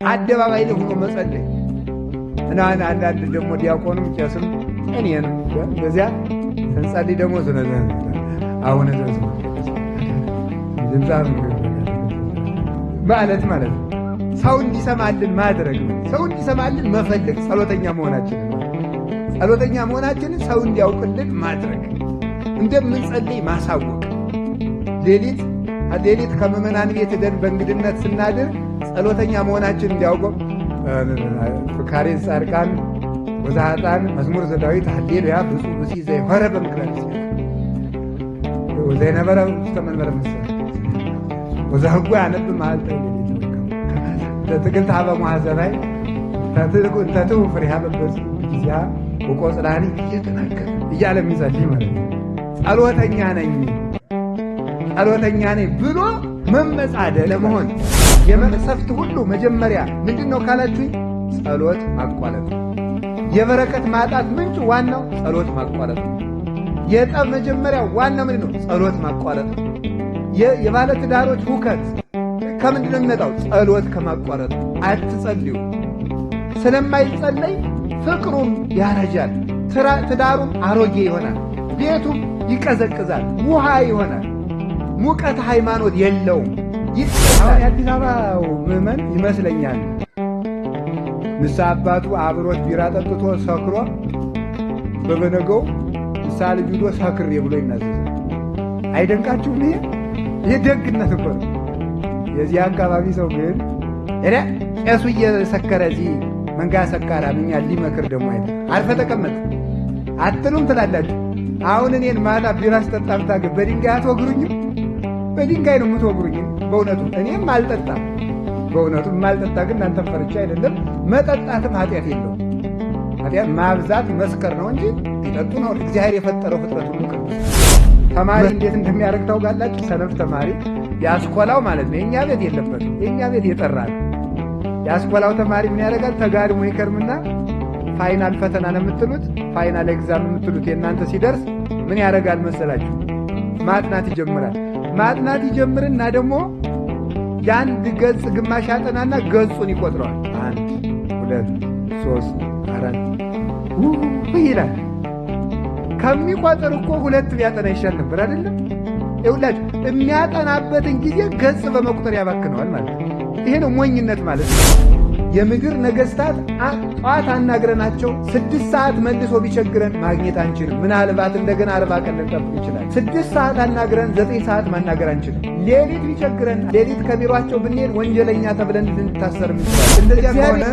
አደባባይ ላይ ሆኖ መጸለይ እና አንዳንድ ደግሞ ዲያቆንም ቄስም እኔን በዚያ ስንጸልይ ደግሞ አሁን ዝምዛም ማለት ነው። ሰው እንዲሰማልን ማድረግ ነው። ሰው እንዲሰማልን መፈለግ ጸሎተኛ መሆናችንን ሰው እንዲያውቅልን ማድረግ፣ እንደምንጸልይ ማሳወቅ። ሌሊት ከምዕመናን ቤት ሄደን በእንግድነት ስናድር ጸሎተኛ መሆናችን እንዲያውቀው ፍካሬ ጻድቃን ወዛሃጣን መዝሙር ዘዳዊት ሃሌሉያ ብፁዕ ብእሲ ዘይሖረ በምክረ ወዘይነበረ ውስተ መንበረ ምስጢር ወዘህጉ ያነብ መዓልተ ለትግልት ሀበ ሙሐዘባይ ተትው ፍሬሃ በበዚያ ወቆጽላኒ እየተናገረ እያለ የሚጸልይ ማለት ነው። ጸሎተኛ ነኝ ብሎ መመጻደቅ ለመሆን የመቅሰፍት ሁሉ መጀመሪያ ምንድነው ካላችሁኝ፣ ጸሎት ማቋረጥ። የበረከት ማጣት ምንጭ ዋናው ጸሎት ማቋረጥ ነው። የጠብ መጀመሪያ ዋናው ምንድነው? ጸሎት ማቋረጥ ነው። የባለ ትዳሮች ሁከት ከምንድነው የሚመጣው? ጸሎት ከማቋረጥ። አትጸልዩ። ስለማይጸለይ ፍቅሩም ያረጃል፣ ትዳሩም አሮጌ ይሆናል፣ ቤቱም ይቀዘቅዛል፣ ውሃ ይሆናል፣ ሙቀት ሃይማኖት የለውም። አሁን የአዲስ አበባው ምዕመን ይመስለኛል ንስሐ አባቱ አብሮት ቢራ ጠጥቶ ሰክሮ በበነገው ንስሐ ልጅ ሄዶ ሰክሬ ብሎ ይናዘዛል። አይደንቃችሁም? ይሄ ደግነት እኮ ነው። የዚህ አካባቢ ሰው ግን ቄሱ እየሰከረ እዚህ መንጋ ሰካራ ምኛ ሊመክር ደግሞ አርፈ ተቀመጥ አትሉም ትላላችሁ። አሁን እኔን ማታ ቢራ ስጠጣ ብታገብ በድንጋይ አትወግሩኝም? በድንጋይ ነው የምትወግሩኝ። በእውነቱ እኔም አልጠጣም። በእውነቱ የማልጠጣ ግን እናንተም ፈርቻ አይደለም። መጠጣትም ኃጢአት የለውም። ኃጢአት ማብዛት መስከር ነው እንጂ ሊጠጡ ነው። እግዚአብሔር የፈጠረው ፍጥረት ሁሉ ቅዱስ። ተማሪ እንዴት እንደሚያደርግ ታውቃላችሁ? ሰነፍ ተማሪ ያስኮላው ማለት ነው። የእኛ ቤት የለበትም። የእኛ ቤት የጠራ ነው። ያስኮላው ተማሪ ምን ያደርጋል? ተጋድሞ ይከርምና ፋይናል ፈተና ነው የምትሉት፣ ፋይናል ኤግዛም የምትሉት የእናንተ ሲደርስ ምን ያደርጋል መሰላችሁ? ማጥናት ይጀምራል። ማጥናት ይጀምርና ደግሞ የአንድ ገጽ ግማሽ ያጠናና ገጹን ይቆጥረዋል። 1 2 3 4 ይላል። ከሚቆጥር እኮ 2 ቢያጠና ይሻል ነበር አይደለም? ይኸውላችሁ የሚያጠናበትን ጊዜ ገጽ በመቁጠር ያባክነዋል ማለት ነው። ይሄ ነው ሞኝነት ማለት ነው። የምድር ነገሥታት ጠዋት አናግረናቸው 6 ሰዓት መልሶ ቢቸግረን ማግኘት አንችልም። ምናልባት እንደገና 40 ቀን ልንጠብቅ ይችላል። 6 ሰዓት አናግረን 9 ሰዓት ማናገር አንችልም። ሌሊት ቢቸግረን ሌሊት ከቢሯቸው ብንሄድ ወንጀለኛ ተብለን ልንታሰር ይችላል። እንደዚያ ከሆነ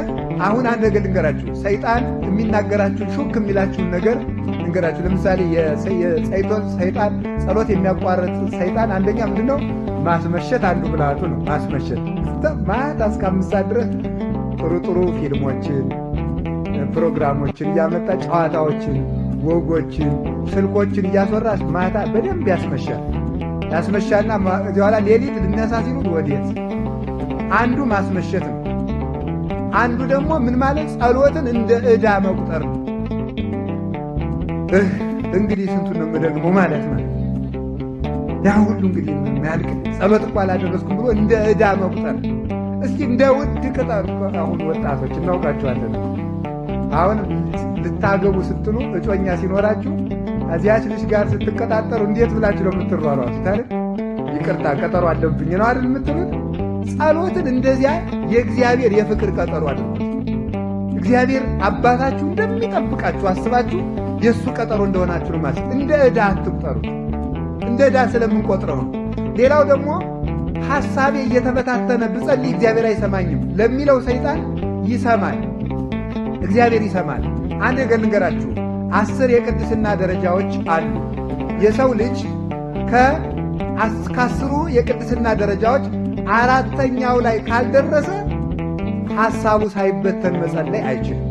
አሁን አንድ ነገር ልንገራችሁ። ሰይጣን የሚናገራችሁን ሹክ የሚላችሁን ነገር ልንገራችሁ። ለምሳሌ ሰይጣን ጸሎት የሚያቋርጥ ሰይጣን አንደኛ ምንድነው? ማስመሸት አንዱ ብልሃቱ ነው። ማስመሸት ማታ እስከ 5 ሰዓት ድረስ ጥሩ ፊልሞችን፣ ፕሮግራሞችን እያመጣ ጨዋታዎችን፣ ወጎችን፣ ስልኮችን እያስወራ ማታ በደንብ ያስመሻልና በኋላ ሌሊት ልነሳ ሲሉት ወዴት? አንዱ ማስመሸት ነው። አንዱ ደግሞ ምን ማለት? ጸሎትን እንደ ዕዳ መቁጠር ነው። እንግዲህ ስንቱን ነው የምደግመው ማለት ያ ሁሉ እንግዲህ የሚያልቅ ጸሎት እኮ አላደረስኩም ብሎ እንደ ዕዳ መቁጠር። እስኪ እንደ ውድ ቅጠር። አሁን ወጣቶች እናውቃቸዋለን። አሁን ልታገቡ ስትሉ እጮኛ ሲኖራችሁ እዚያች ልጅ ጋር ስትቀጣጠሩ እንዴት ብላችሁ ነው የምትሯሯጡት አይደል? ይቅርታ ቀጠሮ አለብኝ ነው አይደል የምትሉት? ጸሎትን እንደዚያ የእግዚአብሔር የፍቅር ቀጠሮ አድርጉት። እግዚአብሔር አባታችሁ እንደሚጠብቃችሁ አስባችሁ የእሱ ቀጠሮ እንደሆናችሁ ነው ማለት። እንደ ዕዳ አትቁጠሩት። እንደ ዕዳ ስለምንቆጥረው ነው። ሌላው ደግሞ ሐሳቤ እየተበታተነ ብጸልይ እግዚአብሔር አይሰማኝም ለሚለው ሰይጣን ይሰማል፣ እግዚአብሔር ይሰማል። አንድ ነገር ልንገራችሁ። 10 የቅድስና ደረጃዎች አሉ። የሰው ልጅ ከ10 የቅድስና ደረጃዎች 4ኛው ላይ ካልደረሰ ሐሳቡ ሳይበተን መጸለይ አይችልም።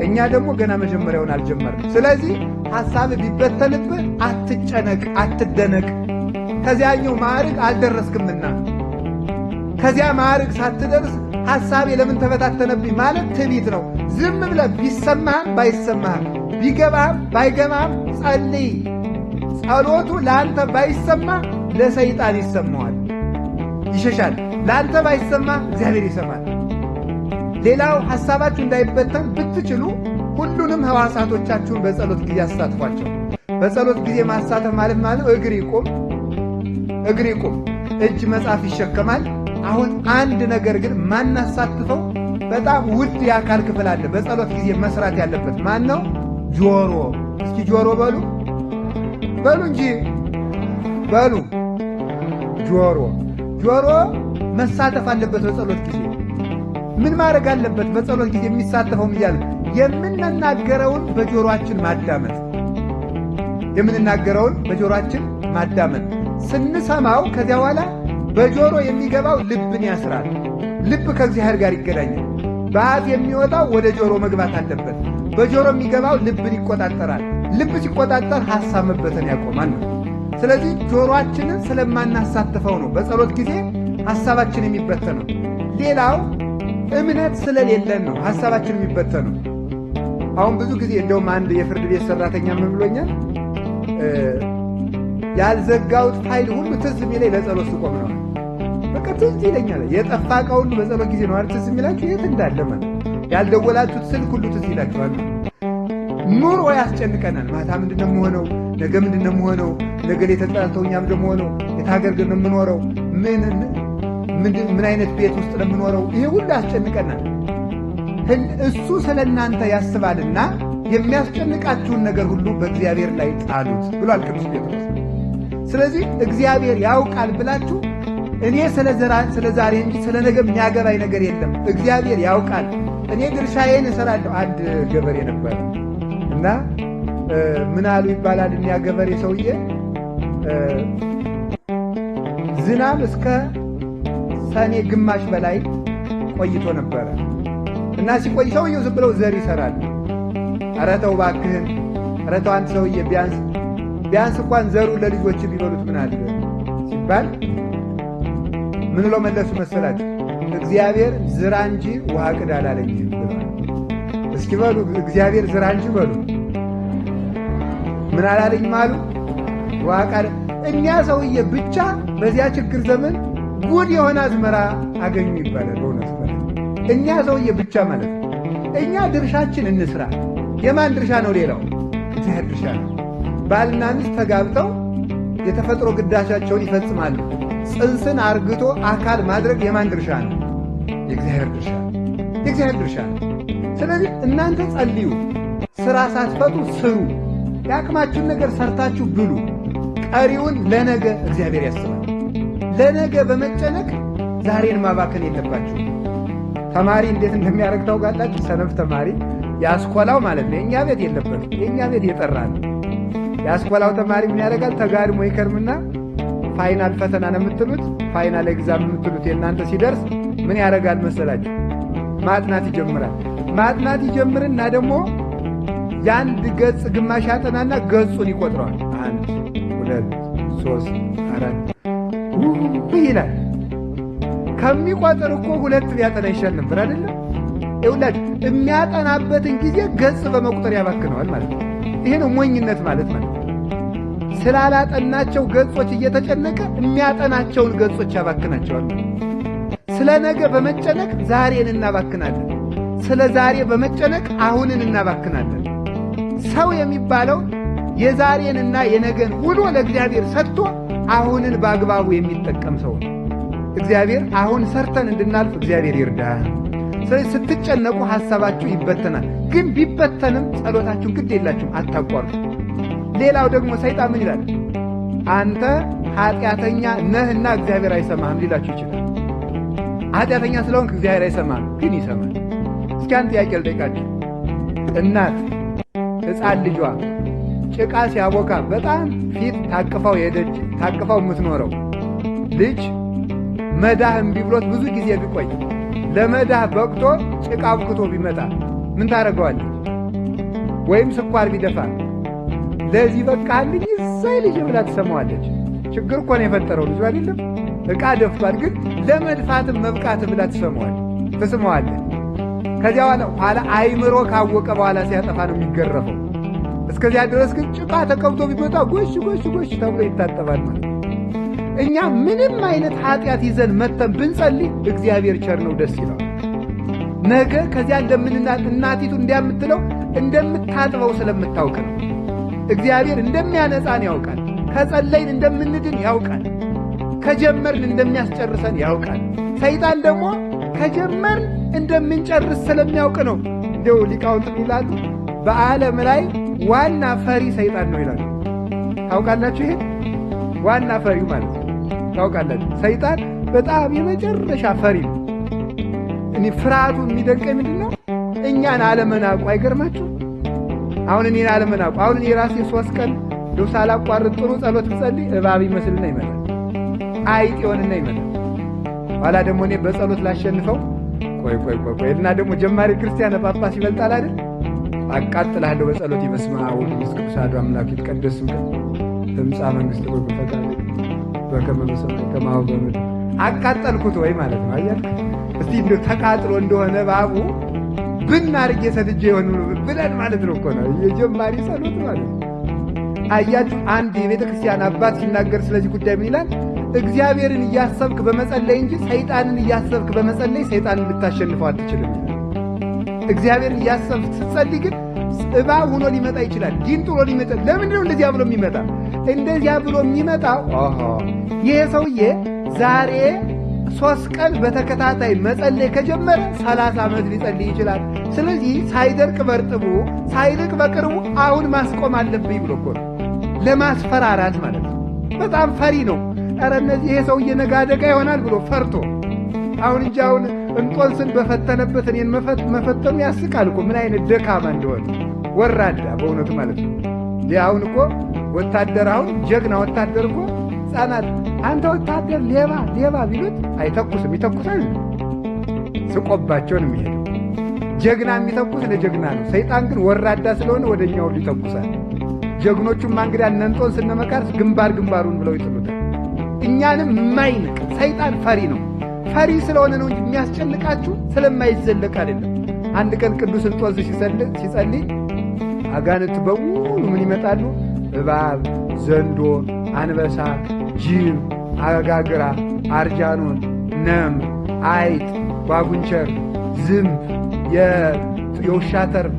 እኛ ደግሞ ገና መጀመሪያውን አልጀመርንም። ስለዚህ ሐሳብ ቢበተንብህ አትጨነቅ፣ አትደነቅ። ከዚያኛው ማዕረግ አልደረስክምና ከዚያ ማዕረግ ሳትደርስ ሐሳቤ ለምን ተበታተነብኝ ማለት ትዕቢት ነው። ዝም ብለህ ቢሰማህም ባይሰማህም ቢገባህም ባይገባህም ጸልይ። ጸሎቱ ለአንተ ባይሰማ ለሰይጣን ይሰማዋል፣ ይሸሻል። ለአንተ ባይሰማ እግዚአብሔር ይሰማል። ሌላው ሐሳባችሁ እንዳይበተን ብትችሉ ሁሉንም ሕዋሳቶቻችሁን በጸሎት ጊዜ አሳትፏቸው። በጸሎት ጊዜ ማሳተፍ ማለት እግር ይቁም፣ እጅ መጽሐፍ ይሸከማል። አሁን አንድ ነገር ግን ማናሳትፈው በጣም ውድ የአካል ክፍል አለ በጸሎት ጊዜ መስራት ያለበት። ማን ነው? ጆሮ። እስኪ ጆሮ በሉ እንጂ በሉ። ጆሮ መሳተፍ አለበት በጸሎት ጊዜ። ምን ማድረግ አለበት? በጸሎት ጊዜ የሚሳተፈው እያለ የምንናገረውን በጆሮአችን ማዳመጥ ስንሰማው ከዚያ በኋላ በጆሮ የሚገባው ልብን ያስራል። ልብ ከእግዚአብሔር ጋር ይገናኛል። በአፍ የሚወጣው ወደ ጆሮ መግባት አለበት። በጆሮ የሚገባው ልብን ይቆጣጠራል። ልብ ሲቆጣጠር ሐሳብ መበተን ያቆማል ነው። ስለዚህ ጆሮአችንን ስለማናሳትፈው ነው በጸሎት ጊዜ ሐሳባችን የሚበተነው። ሌላው እምነት ስለሌለን ነው ሐሳባችን የሚበተነው። አሁን ብዙ ጊዜ እንደውም አንድ የፍርድ ቤት ሰራተኛ ምን ብሎኛል? ያልዘጋሁት ፋይል ሁሉ ትዝ የሚለኝ ለጸሎት ስቆም ነው። በቃ ትዝ ይለኛል። የጠፋ ዕቃ ሁሉ በጸሎት ጊዜ ነው ትዝ የሚላችሁ። የት እንዳለ ማለት ያልደወላችሁት ስልክ ሁሉ ትዝ ይላችኋል። ኑሮ ያስጨንቀናል። ማታ ምንድነው የምሆነው? ነገ ምንድነው የምሆነው? ነገ ላይ ተጣልተው እኛም ደግሞ ሆነው የት ሀገር ግን ነው የምኖረው? ምን አይነት ቤት ውስጥ ነው የምኖረው? ይሄ ሁሉ ያስጨንቀናል። እሱ ስለ እናንተ ያስባልና የሚያስጨንቃችሁን ነገር ሁሉ በእግዚአብሔር ላይ ጣሉት ብሏል ቅዱስ ጴጥሮስ። ስለዚህ እግዚአብሔር ያውቃል ብላችሁ እኔ ስለ ዛሬ እንጂ ስለ ነገ የሚያገባኝ ነገር የለም፣ እግዚአብሔር ያውቃል፣ እኔ ድርሻዬን እሰራለሁ። አንድ ገበሬ ነበር እና ምን አሉ ይባላል እኛ ገበሬ ሰውዬ ዝናብ እስከ ሰኔ ግማሽ በላይ ቆይቶ ነበረ እና ሲቆይ ሰውየው ዝም ብለው ዘር ይሰራል። ኧረ ተው እባክህን፣ ኧረ ተው አንተ ሰውዬ ቢያንስ እንኳን ዘሩ ለልጆች ቢበሉት ምን አለ ሲባል ምን ብለው መለሱ መሰላችሁ? እግዚአብሔር ዝራ እንጂ ውሃ ቅዳ አላለኝም ብለዋል። እስኪ በሉ እግዚአብሔር ዝራ እንጂ በሉ። ምን አላለኝም አሉ? ውሃ ቅዳ። እኛ ሰውዬ ብቻ በዚያ ችግር ዘመን ጉድ የሆነ አዝመራ አገኙ ይባላል። በእውነት እኛ ሰውዬ ብቻ ማለት ነው። እኛ ድርሻችን እንስራ። የማን ድርሻ ነው? ሌላው እግዚአብሔር ድርሻ ነው። ባልና ሚስት ተጋብተው የተፈጥሮ ግዳሻቸውን ይፈጽማሉ። ጽንስን አርግቶ አካል ማድረግ የማን ድርሻ ነው? የእግዚአብሔር ድርሻ ነው። ስለዚህ እናንተ ጸልዩ፣ ሥራ ሳትፈቱ ስሩ፣ የአቅማችሁን ነገር ሰርታችሁ ብሉ። ቀሪውን ለነገ እግዚአብሔር ያስባል። ለነገ በመጨነቅ ዛሬን ማባከን የለባችሁ። ተማሪ እንዴት እንደሚያደርግ ታውቃላችሁ? ሰነፍ ተማሪ ያስኮላው ማለት ነው። የእኛ ቤት የለበትም። የእኛ ቤት የጠራ ነው። ያስኮላው ተማሪ ምን ያደርጋል? ተጋድሞ ይከርምና ፋይናል ፈተና ነው የምትሉት፣ ፋይናል ኤግዛም የምትሉት የእናንተ ሲደርስ ምን ያደርጋል መሰላችሁ? ማጥናት ይጀምራል። ማጥናት ይጀምርና ደግሞ የአንድ ገጽ ግማሽ ያጠናና ገጹን ይቆጥረዋል። 1 2 3 4 ይላል። ከሚቆጥር እኮ 2 ቢያጠና ይሻል ነበር አይደለም? ይኸውላችሁ የሚያጠናበትን ጊዜ ገጽ በመቁጠር ያባክነዋል ማለት ነው። ይሄ ነው ሞኝነት ማለት ነው። ስላላጠናቸው ገጾች እየተጨነቀ የሚያጠናቸውን ገጾች ያባክናቸዋል። ስለ ነገ በመጨነቅ ዛሬን እናባክናለን። ስለ ዛሬ በመጨነቅ አሁንን እናባክናለን። ሰው የሚባለው የዛሬንና የነገን ውሎ ለእግዚአብሔር ሰጥቶ አሁንን በአግባቡ የሚጠቀም ሰው ነው። እግዚአብሔር አሁን ሰርተን እንድናልፍ እግዚአብሔር ይርዳል። ስለዚህ ስትጨነቁ ሐሳባችሁ ይበተናል። ግን ቢበተንም ጸሎታችሁን ግድ የላችሁም፣ አታቋርጡ። ሌላው ደግሞ ሰይጣን ምን ይላል? አንተ ኃጢአተኛ ነህና እግዚአብሔር አይሰማህም ሊላችሁ ይችላል። ኃጢአተኛ ስለሆንክ እግዚአብሔር አይሰማህም፣ ግን ይሰማል። እስኪ አንድ ጥያቄ ልጠይቃችሁ። እናት ሕፃን ልጇ ጭቃ ሲያቦካ በጣም ፊት ታቅፋው ሄደች፣ ታቅፋው የምትኖረው ልጅ መዳህ እምቢ ብሎት ብዙ ጊዜ ቢቆይ ለመዳህ በቅቶ ጭቃ አብክቶ ቢመጣ ምን ታደርገዋለች? ወይም ስኳር ቢደፋ ለዚህ በቃልኝ እሰይ ልጅ ብላ ትሰማዋለች። ችግር እኮ ነው የፈጠረው ልጅ አይደለም? ዕቃ ደፍቷል፣ ግን ለመድፋትም መብቃት ብላ ትስመዋለች። ከዚያ ኋላ አይምሮ ካወቀ በኋላ ሲያጠፋ ነው የሚገረፈው። እስከዚያ ድረስ ግን ጭቃ ተቀብቶ ቢመጣ ጎሽ ጎሽ ጎሽ ተብሎ ይታጠባል ማለት። እኛ ምንም አይነት ኃጢአት ይዘን መተን ብንጸልይ እግዚአብሔር ቸር ነው፣ ደስ ይለዋል። ነገ ከዚያ እናቲቱ እንደምትለው እንደምታጥበው ስለምታውቅ ነው። እግዚአብሔር እንደሚያነጻን ያውቃል። ከጸለይን እንደምንድን ያውቃል። ከጀመርን እንደሚያስጨርሰን ያውቃል። ሰይጣን ደግሞ ከጀመርን እንደምንጨርስ ስለሚያውቅ ነው። እንደው ሊቃውንት ይላሉ በዓለም ላይ ዋና ፈሪ ሰይጣን ነው ይላሉ። ታውቃላችሁ? ይሄ ዋና ፈሪው ማለት ነው። ታውቃላችሁ? ሰይጣን በጣም የመጨረሻ ፈሪ ነው። እኔ ፍርሃቱ የሚደንቀኝ ምንድን ነው? እኛን አለመናቁ። አይገርማችሁ? አሁን እኔን አለመናቁ። አሁን እኔ ራሴ 3 ቀን እንደው ሳላቋርጥ ጥሩ ጸሎት ብጸልይ እባብ ይመስልና ይመጣል፣ አይጥ ይሆንና ይመጣል። ኋላ ደግሞ እኔ በጸሎት ላሸንፈው ቆይ እና ደግሞ ጀማሪ ክርስቲያን ጳጳስ ይበልጣል አይደል? አቃጥላለሁ በጸሎት ይመስማ ወልድ መንፈስ ቅዱስ አሐዱ አምላክ ይትቀደስ ስምከ ትምጻእ መንግሥትከ ወፈቃድከ በከመ በሰማይ ከማሁ በምድር። አቃጠልኩት ወይ ማለት ነው። አያልክ እስቲ እንደው ተቃጥሎ እንደሆነ ባቡ ብናርጌ ሰድጄ ይሆን ብለን ማለት ነው እኮ ነው የጀማሪ ጸሎት ማለት ነው። አያችሁ አንድ የቤተ ክርስቲያን አባት ሲናገር ስለዚህ ጉዳይ ምን ይላል? እግዚአብሔርን እያሰብክ በመጸለይ እንጂ ሰይጣንን እያሰብክ በመጸለይ ሰይጣንን ልታሸንፈው አትችልም ይላል። እግዚአብሔርን እያሰብክ ስትጸልይ ግን እባብ ሆኖ ሊመጣ ይችላል፣ ጊንጥ ሆኖ ሊመጣ። ለምንድን ነው እንደዚያ ብሎ የሚመጣ? እንደዚያ ብሎ የሚመጣው ይሄ ሰውዬ ዛሬ 3 ቀን በተከታታይ መጸለይ ከጀመረ 30 ዓመት ሊጸልይ ይችላል። ስለዚህ ሳይደርቅ በርጥቡ ሳይልቅ በቅርቡ አሁን ማስቆም አለብኝ ብሎ እኮ ነው፣ ለማስፈራራት ማለት ነው። በጣም ፈሪ ነው። ኧረ እነዚህ ይሄ ሰውዬ ነገ አደጋ ይሆናል ብሎ ፈርቶ አሁን እንጂ አሁን እንጦንስን በፈተነበት እኔን መፈተኑ ያስቃል እኮ ምን አይነት ደካማ እንደሆነ ወራዳ በእውነቱ ማለት ነው። አሁን እኮ ወታደር አሁን ጀግና ወታደር እኮ ሕፃናት አንተ ወታደር ሌባ ቢሉት አይተኩስም። ይተኩሳል ስቆባቸው ነው የሚሄደው። ጀግና የሚተኩስ ለጀግና ነው። ሰይጣን ግን ወራዳ ስለሆነ ወደኛው ሁሉ ይተኩሳል። ጀግኖቹም እንግዲህ እነ እንጦንስ እነ መቃርስ ግንባሩን ብለው ይጥሉታል። እኛንም የማይንቅ ሰይጣን ፈሪ ነው። ፈሪ ስለሆነ ነው እንጂ የሚያስጨንቃችሁ ስለማይዘለቅ አይደለም። አንድ ቀን ቅዱስ እንጦንስ ሲጸልይ አጋንንት በሙሉ ምን ይመጣሉ? እባብ፣ ዘንዶ፣ አንበሳ፣ ጅብ፣ አጋግራ፣ አርጃኖን፣ ነምር፣ አይጥ፣ ጓጉንቸር፣ ዝምብ፣ የውሻ ተርብ፣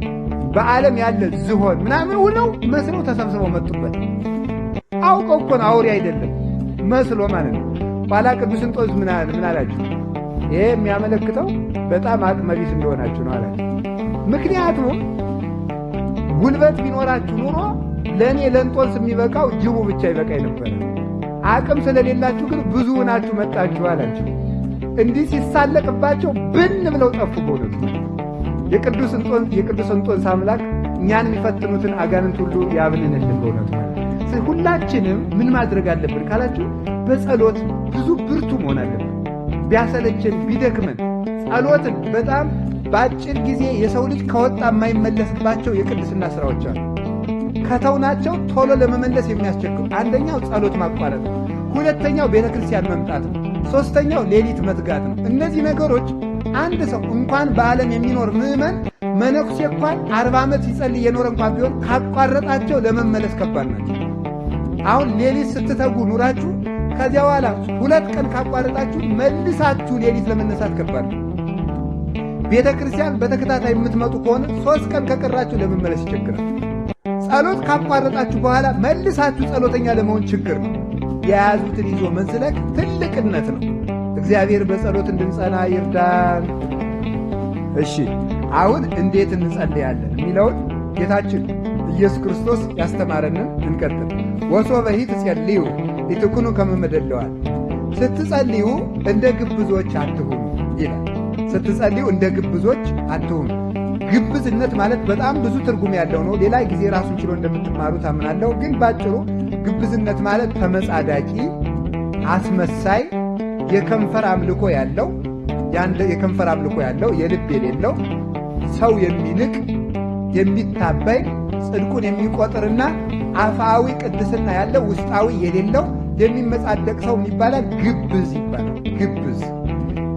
በዓለም ያለ ዝሆን ምናምን ሁነው መስለው ተሰብስበው መጡበት። አውቀው እኮ ነው፣ አውሬ አይደለም መስሎ ማለት ነው። ኋላ ቅዱስ እንጦንስ ምን አላችሁ? ይሄ የሚያመለክተው በጣም አቅመ ቢስ እንደሆናችሁ ነው አላችሁ። ምክንያቱም ጉልበት ቢኖራችሁ ኑሮ ለእኔ ለእንጦንስ የሚበቃው ጅቡ ብቻ ይበቃኝ ነበረ። አቅም ስለሌላችሁ ግን ብዙ ናችሁ መጣችሁ አላችሁ። እንዲህ ሲሳለቅባቸው ብን ብለው ጠፉ። በእውነቱ የቅዱስ እንጦንስ አምላክ እኛን የሚፈትኑትን አጋንንት ሁሉ ያብንንልን። በእውነቱ ሁላችንም ምን ማድረግ አለብን ካላችሁ በጸሎት ብዙ ብርቱ መሆን አለብን። ቢያሰለችን ቢደክመን ጸሎትን በጣም በአጭር ጊዜ የሰው ልጅ ከወጣ የማይመለስባቸው የቅድስና ሥራዎች አሉ። ከተውናቸው ቶሎ ለመመለስ የሚያስቸግሩ አንደኛው ጸሎት ማቋረጥ ነው። ሁለተኛው ቤተ ክርስቲያን መምጣት ነው። ሦስተኛው ሌሊት መትጋት ነው። እነዚህ ነገሮች አንድ ሰው እንኳን በዓለም የሚኖር ምዕመን መነኩሴ እንኳን 40 ዓመት ሲጸልይ የኖረ እንኳን ቢሆን ካቋረጣቸው ለመመለስ ከባድ ናቸው። አሁን ሌሊት ስትተጉ ኑራችሁ ከዚያ በኋላ 2 ቀን ካቋረጣችሁ መልሳችሁ ሌሊት ለመነሳት ከባድ ነው። ቤተ ክርስቲያን በተከታታይ የምትመጡ ከሆነ 3 ቀን ከቀራችሁ ለመመለስ ይቸግራል። ጸሎት ካቋረጣችሁ በኋላ መልሳችሁ ጸሎተኛ ለመሆን ችግር ነው። የያዙትን ይዞ መዝለቅ ትልቅነት ነው። እግዚአብሔር በጸሎት እንድንጸና ይርዳን። እሺ አሁን እንዴት እንጸልያለን የሚለውን ጌታችን ኢየሱስ ክርስቶስ ያስተማረንን እንቀጥል። ወሶበሂ ትጸልዩ ኢትኩኑ ከመ መደለዋል። ስትጸልዩ እንደ ግብዞች አትሁኑ ይላል። ስትጸልዩ እንደ ግብዞች አትሁኑ። ግብዝነት ማለት በጣም ብዙ ትርጉም ያለው ነው። ሌላ ጊዜ ራሱን ችሎ እንደምትማሩ ታምናለሁ። ግን ባጭሩ ግብዝነት ማለት ተመጻዳቂ፣ አስመሳይ፣ የከንፈር አምልኮ ያለው የከንፈር አምልኮ ያለው የልብ የሌለው ሰው የሚንቅ የሚታበይ ጽድቁን የሚቆጥርና አፋዊ ቅድስና ያለው ውስጣዊ የሌለው የሚመጻደቅ ሰው ይባላል። ግብዝ ይባላል። ግብዝ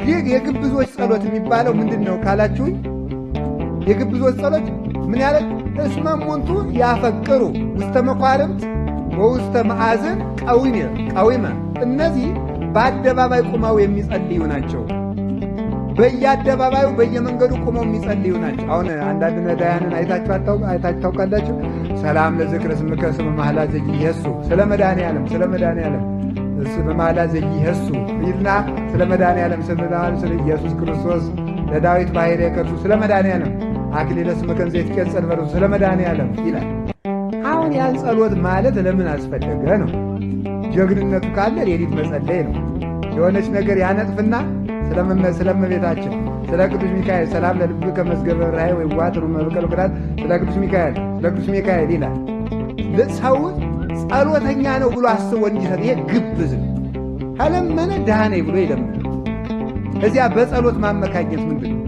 ግን የግብዞች ጸሎት የሚባለው ምንድን ነው ካላችሁኝ፣ የግብዞች ጸሎት ምን ያለ እስመ እሙንቱ ያፈቅሩ ውስተ መኳርምት ወውስተ መዓዝን ቀዊመ። እነዚህ በአደባባይ ቁመው የሚጸልዩ ናቸው። በየአደባባዩ በየመንገዱ ቆመው የሚጸልዩ ናቸው። አሁን አንዳንድ ነዳያንን አይታችሁ ታውቃላችሁ? ሰላም ለዝክረ ስምከ ስመ መሐላ ዘኢየሱ ስለ መድኃኔዓለም በመሐላ ዘኢየሱ ይልና ስለ መድኃኔዓለም ስለ ኢየሱስ ክርስቶስ ለዳዊት ባሕርየ ከርሱ ስለ መድኃኔዓለም አክሊለ ስምከን ዘይትቀጸል በርሱ ስለ መድኃኔዓለም ይላል። አሁን ያን ጸሎት ማለት ለምን አስፈለገ ነው? ጀግንነቱ ካለ ሌሊት መጸለይ ነው። የሆነች ነገር ያነጥፍና ስለመቤታችን ስለ ቅዱስ ሚካኤል ሰላም ለልብከ መዝገበ ራእይ ወይዋትሩ መበቀል ቅዳት ስለ ቅዱስ ሚካኤል ይላል። ሰው ጸሎተኛ ነው ብሎ አስቦ እንዲሰጥ ይሄ ግብዝ ነው። ከለመነ ድሃ ነኝ ብሎ ይለምናል። እዚያ በጸሎት ማመካኘት ምንድን ነው?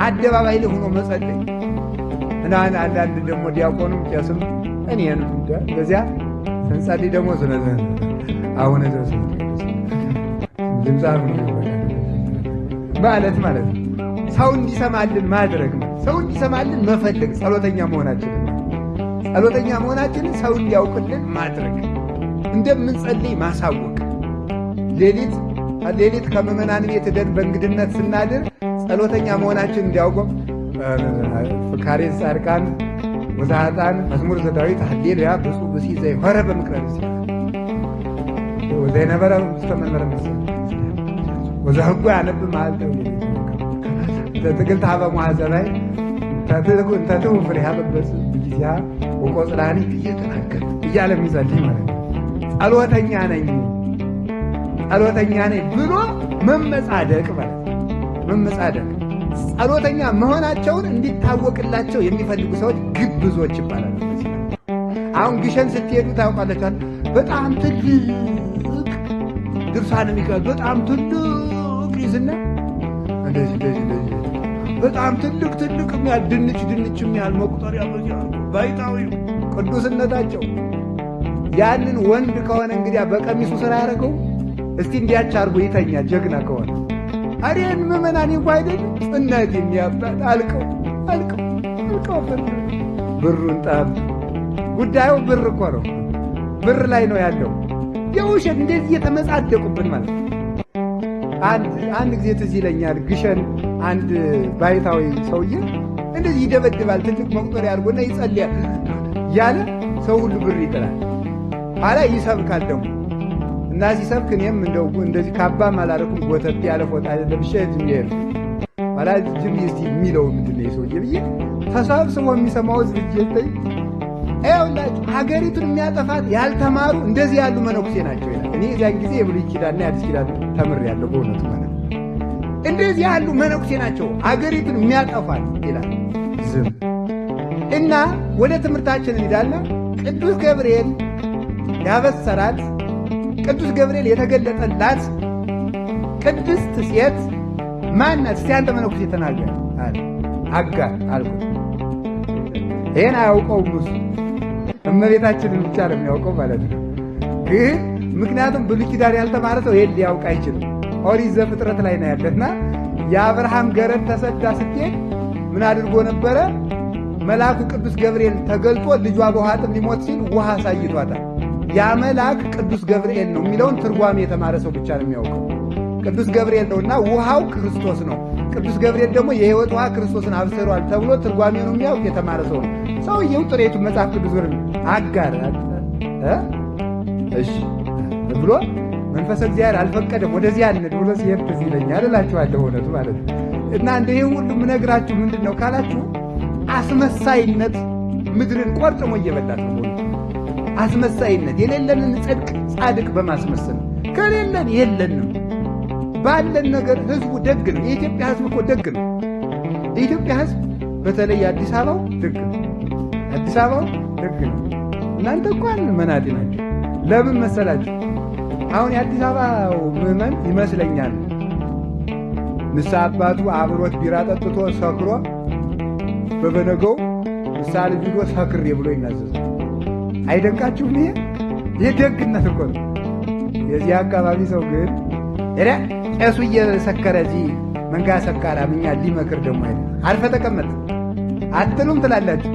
አደባባይ ላይ ሆኖ መጸለይ እና አንዳንድ ደግሞ ዲያቆኑም ቄስም እኔን በዚያ ስንጸልይ ደግሞ አሁን ድምፃ ማለት ነው። ሰው እንዲሰማልን ማድረግ ነው። ሰው እንዲሰማልን መፈለግ ጸሎተኛ መሆናችንን ሰው እንዲያውቅልን ማድረግ፣ እንደምንጸልይ ማሳወቅ። ሌሊት ከምዕመናን ቤት ሄደን በእንግድነት ስናድር ጸሎተኛ መሆናችን እንዲያውቀው ፍካሬ ጻድቃን ወዛሃጣን መዝሙር ዘዳዊት ሃሌሉያ ብፁዕ ብእሲ ዘይሖረ በምክረ ርእሲሃ ወዘይነበረ ውስተ መንበረ ምስል ወዘህጉ ያነብ መዓልተ ትግልት ሀበ ሙሐዘባይ እንተትሁ ፍሬሃ በበጽ ጊዜሃ ወቆጽላኒ እየተናገር እያለ የሚጸልይ ማለት ነው። ጸሎተኛ ነኝ ብሎ መመጻደቅ ማለት ነው። መመጻደቅ ጸሎተኛ መሆናቸውን እንዲታወቅላቸው የሚፈልጉ ሰዎች ግብዞች ይባላሉ። አሁን ግሸን ስትሄዱ ታውቃላችኋል። በጣም ትልቅ ድርሳነ ሚካኤል በጣም ትልቅ ይዝና እንደዚህ በጣም ትልቅ የሚያል ድንች የሚያል መቁጠሪያ በዚያ ባይታዊው ቅዱስነታቸው ያንን ወንድ ከሆነ እንግዲያ በቀሚሱ ስራ ያደረገው እስቲ እንዲያች አርጎ ይተኛ ጀግና ከሆነ አሬን ምዕመናን እንኳ አይደለም ጽናት የሚያባት አልቀው ብሩን ጣብ ጉዳዩ ብር እኮ ነው። ብር ላይ ነው ያለው። የውሸት እንደዚህ የተመጻደቁብን ማለት ነው። አንድ ጊዜ ትዝ ይለኛል። ግሸን አንድ ባይታዊ ሰውዬ እንደዚህ ይደበድባል። ትልቅ መቁጠሪያ አድርጎና ይጸልያል ያለ ሰው ሁሉ ብር ይጥላል። ኋላ ይሰብካል ደግሞ እና ሲሰብክ እኔም እንደዚህ ካባም አላደረኩም ጎተት ያለ ፎጣ ለብሼ ዝም ይሄድ ኋላ ጅም ይስቲ የሚለው ምንድን ነው የሰውዬ ብዬ ተሰብስቦ የሚሰማው ህዝብ ይጀተይ ይኸውላችሁ ሀገሪቱን የሚያጠፋት ያልተማሩ እንደዚህ ያሉ መነኩሴ ናቸው ይላል። እኔ እዚያን ጊዜ የብሉይ ኪዳንና የአዲስ ኪዳን ተምሬያለሁ በእውነቱ ማለት ነው። እንደዚህ ያሉ መነኩሴ ናቸው ሀገሪቱን የሚያጠፋት ይላል። ዝም እና ወደ ትምህርታችን እንሄዳለን። ቅዱስ ገብርኤል ያበሰራት ቅዱስ ገብርኤል የተገለጠላት ቅድስት ሴት ማናት? እስቲ አንተ መነኩሴ ተናገር አለ። አጋር አልኩት። ይሄን አያውቀውም እሱ እመቤታችንን ብቻ ነው የሚያውቀው ማለት ነው። ግን ምክንያቱም ብሉይ ኪዳን ያልተማረ ሰው ይሄን ሊያውቅ አይችልም። ኦሪት ዘፍጥረት ላይ ነው ያለና የአብርሃም ገረድ ተሰዳ ስትሄድ ምን አድርጎ ነበረ? መልአኩ ቅዱስ ገብርኤል ተገልጦ ልጇ በውሃ ጥም ሊሞት ሲል ውሃ አሳይቷታል። ያ መልአክ ቅዱስ ገብርኤል ነው የሚለውን ትርጓሜ የተማረ ሰው ብቻ ነው የሚያውቀው። ቅዱስ ገብርኤል ነውና ውሃው ክርስቶስ ነው። ቅዱስ ገብርኤል ደግሞ የሕይወት ውሃ ክርስቶስን አብስሯል ተብሎ ትርጓሜ ነው የሚያውቅ የተማረ ሰው ነው። ሰውየው ጥሬቱ መጽሐፍ ቅዱስ ወር አጋር እሺ ብሎ መንፈስ እግዚአብሔር አልፈቀደም ወደዚያ እንድ ብሎ ሲሄድ ትዝ ይለኛል እላችኋለሁ እውነቱ ማለት ነው። እና እንዲህ ሁሉ የምነግራችሁ ምንድን ነው ካላችሁ አስመሳይነት ምድርን ቆርጥሞ እየበላት ነው። አስመሳይነት የሌለንን ጽድቅ ጻድቅ በማስመሰል ከሌለን የለንም ባለን ነገር ህዝቡ ደግ ነው። የኢትዮጵያ ህዝብ እኮ ደግ ነው። የኢትዮጵያ ህዝብ በተለይ አዲስ አበባው ደግ ነው። አዲስ አበባው ደግ ነው። እናንተ እንኳን መናጤ ናቸው። ለምን መሰላችሁ? አሁን የአዲስ አበባው ምዕመን ይመስለኛል ንስሐ አባቱ አብሮት ቢራ ጠጥቶ ሰክሮ በበነገው ንስሐ ልጅ ሂዶ ሰክሬ ብሎ ይናዘዛል። አይደንቃችሁም? ይሄ ደግነት እኮ ነው። የዚህ አካባቢ ሰው ግን ቄሱ እየሰከረ እዚህ መንጋ ሰካራ ምኛ ሊመክር ደግሞ አይደል አልፈ ተቀመጥ አትሉም ትላላችሁ።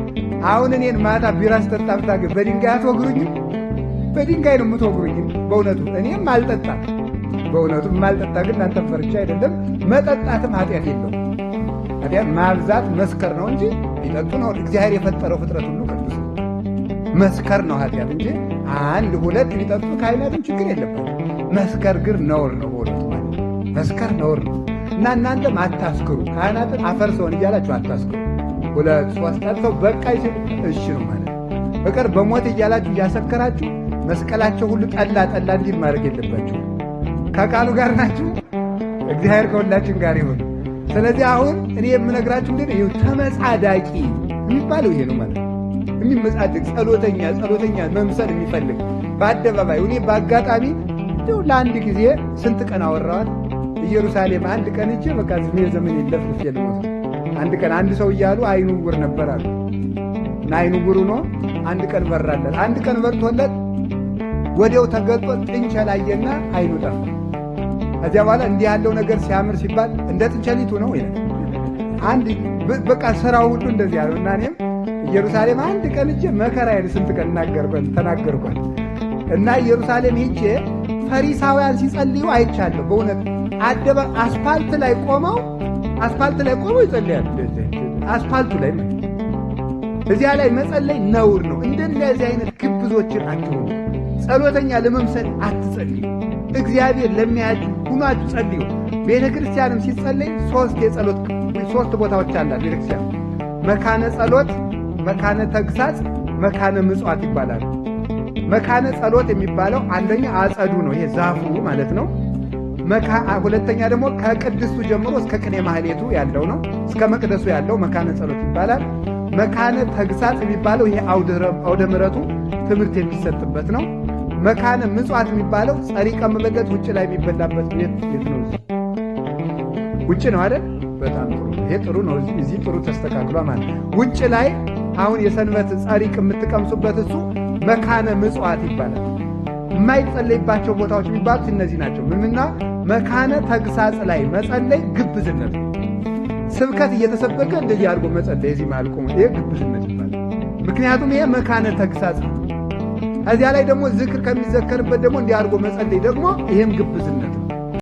አሁን እኔን ማታ ቢራ ስጠጣ በድንጋይ አትወግሩኝም? በድንጋይ ነው የምትወግሩኝ። በእውነቱ እኔም አልጠጣም በእውነቱ የማልጠጣ ግን እናንተን ፈርቻ አይደለም። መጠጣትም ኃጢአት የለውም። ኃጢአት ማብዛት መስከር ነው እንጂ ቢጠጡ ነው። እግዚአብሔር የፈጠረው ፍጥረት ሁሉ ቅዱስ ነው። መስከር ነው ኃጢአት እንጂ አንድ ሁለት ቢጠጡ ካህናትም ችግር የለበት። መስከር ግን ነውር ነው። በእውነቱ ማለት መስከር ነውር ነው እና እናንተም አታስክሩ። ካህናትን አፈርሰውን እያላችሁ አታስክሩ። ሁለት ሶስት ጠጥተው በቃ ይችል እሺ ነው ማለት በቀር በሞት እያላችሁ እያሰከራችሁ መስቀላቸው ሁሉ ጠላ ጠላ እንዲል ማድረግ የለባችሁ። ከቃሉ ጋር ናችሁ። እግዚአብሔር ከሁላችን ጋር ይሁን። ስለዚህ አሁን እኔ የምነግራችሁ እንዴ ነው ተመጻዳቂ የሚባለው ይሄ ነው ማለት የሚመጻደቅ ጸሎተኛ መምሰል የሚፈልግ በአደባባይ እኔ በአጋጣሚ እንደው ለአንድ ጊዜ ስንት ቀን አወራዋት ኢየሩሳሌም አንድ ቀን እጄ በቃ ዘመን ይለፍልፍ የለሞት አንድ ቀን አንድ ሰው እያሉ አይኑ ውር ነበር አሉ እና አይኑ ውር ሆኖ አንድ ቀን በራለት። አንድ ቀን በርቶለት ወዲያው ተገልጦ ጥንቸላየና አይኑ ጠፋ። ከዚያ በኋላ እንዲህ ያለው ነገር ሲያምር ሲባል እንደ ጥንቸሊቱ ነው ይላል። አንድ በቃ ስራው ሁሉ እንደዚህ ያለው እና እኔም ኢየሩሳሌም አንድ ቀን እጄ መከራዬን ስንት ቀን ተናገርኳል እና ኢየሩሳሌም ሄጄ ፈሪሳውያን ሲጸልዩ አይቻለሁ። በእውነት አስፋልት ላይ ቆመው ይጸልያሉ። አስፋልቱ ላይ እዚያ ላይ መጸለይ ነውር ነው። እንደነዚህ አይነት ግብዞችን አትሆኑ። ጸሎተኛ ለመምሰል አትጸልዩ። እግዚአብሔር ለሚያያችሁ ሁናችሁ ጸልዩ። ቤተ ክርስቲያንም ሲጸለይ ሶስት ቦታዎች አላት ቤተ ክርስቲያን። መካነ ጸሎት፣ መካነ ተግሳጽ፣ መካነ ምጽዋት ይባላል። መካነ ጸሎት የሚባለው አንደኛ አጸዱ ነው፣ ይሄ ዛፉ ማለት ነው። ሁለተኛ ደግሞ ከቅድስቱ ጀምሮ እስከ ቅኔ ማህሌቱ ያለው ነው፣ እስከ መቅደሱ ያለው መካነ ጸሎት ይባላል። መካነ ተግሳጽ የሚባለው ይሄ አውደ ምሕረቱ ትምህርት የሚሰጥበት ነው። መካነ ምጽዋት የሚባለው ጸሪቀ መበለት ውጭ ላይ የሚበላበት ቤት ነው። ውጭ ነው አይደል? በጣም ጥሩ። ይሄ ጥሩ ነው። እዚህ ጥሩ ተስተካክሏ ማለት ውጭ ላይ አሁን የሰንበት ጸሪቅ የምትቀምሱበት እሱ መካነ ምጽዋት ይባላል። የማይጸለይባቸው ቦታዎች የሚባሉት እነዚህ ናቸው። ምንና መካነ ተግሳጽ ላይ መጸለይ ግብዝነት፣ ስብከት እየተሰበከ እንደዚህ አድርጎ መጸለይ እዚህ ማልቆ ይሄ ግብዝነት ይባላል። ምክንያቱም ይሄ መካነ ተግሳጽ ነው። እዚያ ላይ ደግሞ ዝክር ከሚዘከርበት ደግሞ እንዲህ አድርጎ መጸለይ ደግሞ ይሄም ግብዝነት